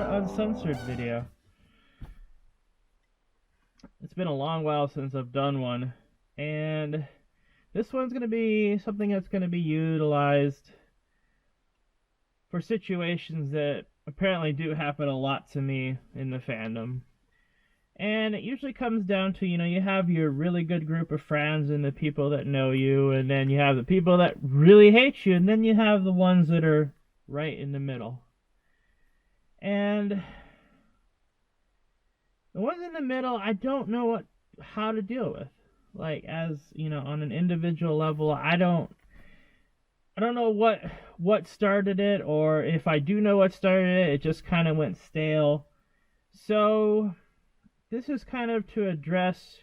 another Uncensored video. It's been a long while since I've done one, and this one's going to be something that's going to be utilized for situations that apparently do happen a lot to me in the fandom. And it usually comes down to, you have your really good group of friends and the people that know you, and then you have the people that really hate you, and then you have the ones that are right in the middle. And the ones in the middle, I don't know how to deal with. Like, as on an individual level, I don't know what started it, or if I do know what started it, it just kind of went stale. So this is kind of to address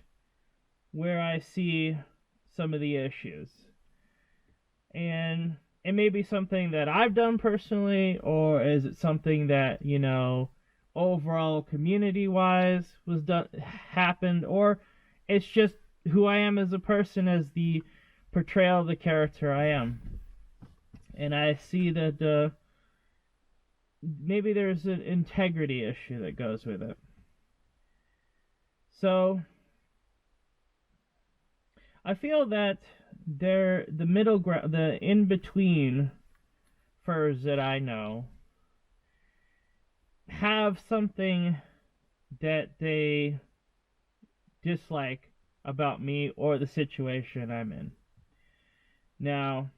where I see some of the issues. And it may be something that I've done personally, or is it something that, overall community-wise happened, or it's just who I am as a person, as the portrayal of the character I am. And I see that maybe there's an integrity issue that goes with it. So I feel that the middle ground, the in-between furs that I know, have something that they dislike about me or the situation I'm in. Now,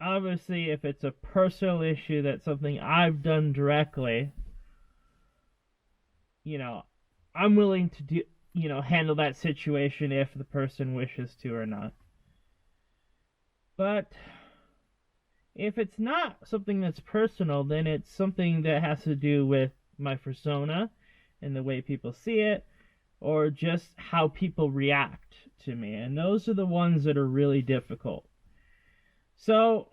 obviously, if it's a personal issue, that's something I've done directly, I'm willing to handle that situation if the person wishes to or not. But if it's not something that's personal, then it's something that has to do with my persona and the way people see it, or just how people react to me. And those are the ones that are really difficult. So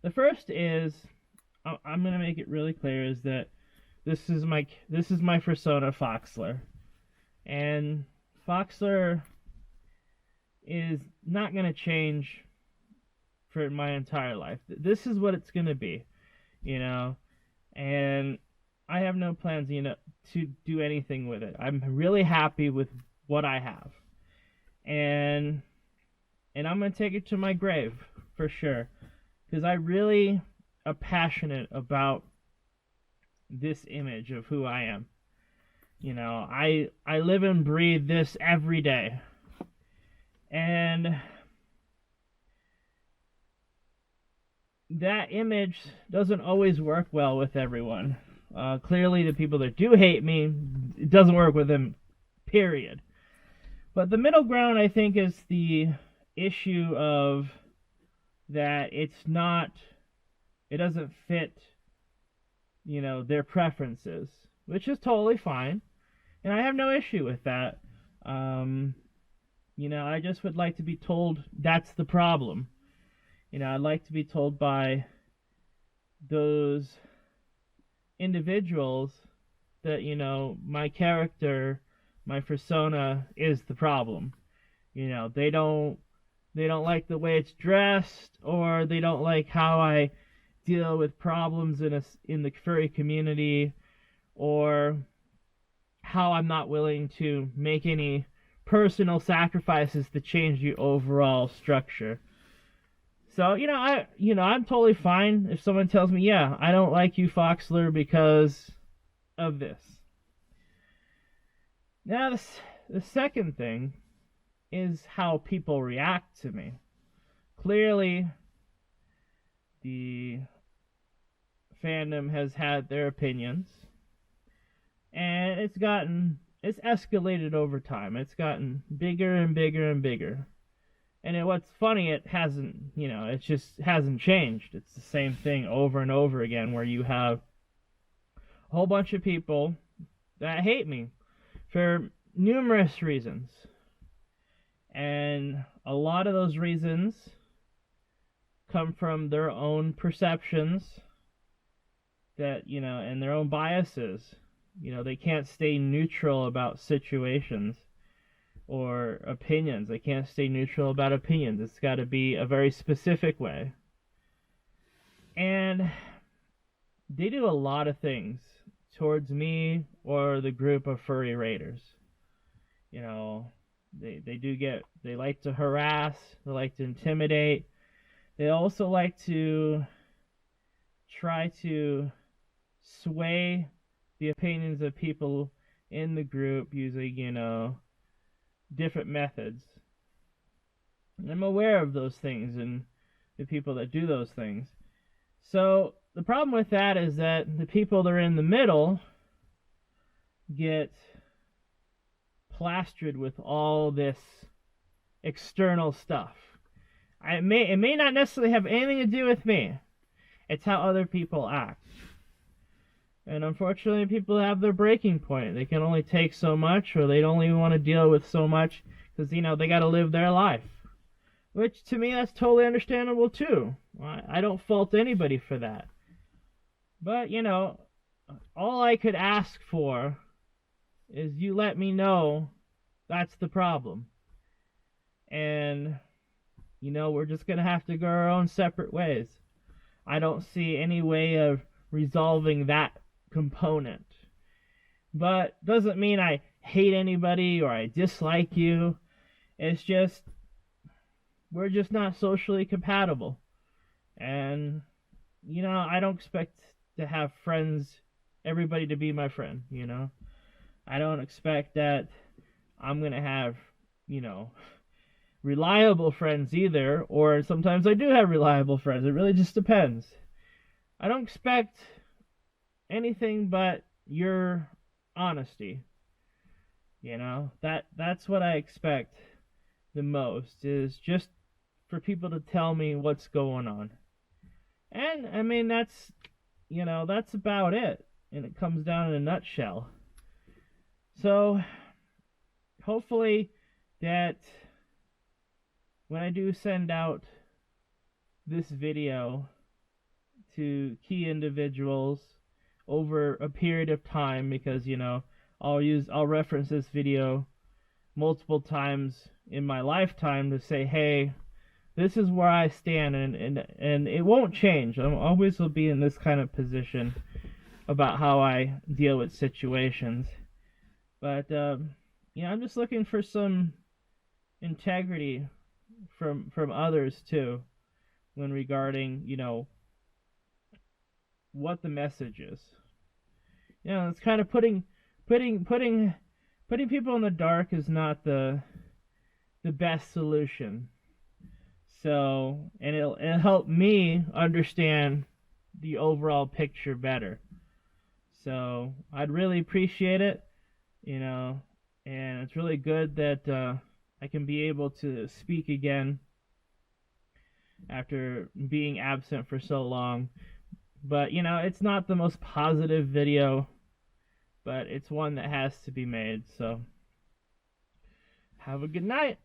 the first is, I'm going to make it really clear, is that this is my persona, Foxler. And Foxler is not going to change for my entire life. This is what it's going to be, and I have no plans, to do anything with it. I'm really happy with what I have, and I'm going to take it to my grave for sure, because I really am passionate about this image of who I am. I live and breathe this every day. And that image doesn't always work well with everyone. Clearly, the people that do hate me, it doesn't work with them, period. But the middle ground, I think, is the issue of that it doesn't fit, their preferences, which is totally fine. And I have no issue with that. I just would like to be told that's the problem. I'd like to be told by those individuals that, my character, my persona is the problem. They don't like the way it's dressed, or they don't like how I deal with problems in the furry community, or how I'm not willing to make any personal sacrifices to change the overall structure. So, I'm totally fine if someone tells me, yeah, I don't like you, Foxler, because of this. Now, the second thing is how people react to me. Clearly, the fandom has had their opinions, and it's escalated over time. It's gotten bigger and bigger and bigger. And what's funny, it just hasn't changed. It's the same thing over and over again, where you have a whole bunch of people that hate me for numerous reasons. And a lot of those reasons come from their own perceptions that, and their own biases. They can't stay neutral about situations or opinions. They can't stay neutral about opinions. It's got to be a very specific way. And they do a lot of things towards me or the group of furry raiders. You know, they like to harass, they like to intimidate. They also like to try to sway the opinions of people in the group using, different methods. And I'm aware of those things and the people that do those things. So the problem with that is that the people that are in the middle get plastered with all this external stuff. It may not necessarily have anything to do with me. It's how other people act. And unfortunately, people have their breaking point. They can only take so much, or they only want to deal with so much because, they got to live their life. Which, to me, that's totally understandable, too. I don't fault anybody for that. But, all I could ask for is you let me know that's the problem. And, we're just going to have to go our own separate ways. I don't see any way of resolving that component. But doesn't mean I hate anybody or I dislike you. It's just we're just not socially compatible. And I don't expect to have everybody to be my friend, I don't expect that I'm going to have, reliable friends either, or sometimes I do have reliable friends. It really just depends. I don't expect anything but your honesty. That's what I expect the most, is just for people to tell me what's going on. And I mean that's about it. And it comes down in a nutshell. So hopefully that when I do send out this video to key individuals over a period of time, because I'll reference this video multiple times in my lifetime to say, hey, this is where I stand, and it won't change. I always will be in this kind of position about how I deal with situations. But I'm just looking for some integrity from others too, when regarding what the message is. It's kind of putting people in the dark is not the best solution. So, and it'll help me understand the overall picture better. So I'd really appreciate it, and it's really good that I can be able to speak again after being absent for so long. But, it's not the most positive video, but it's one that has to be made. So have a good night.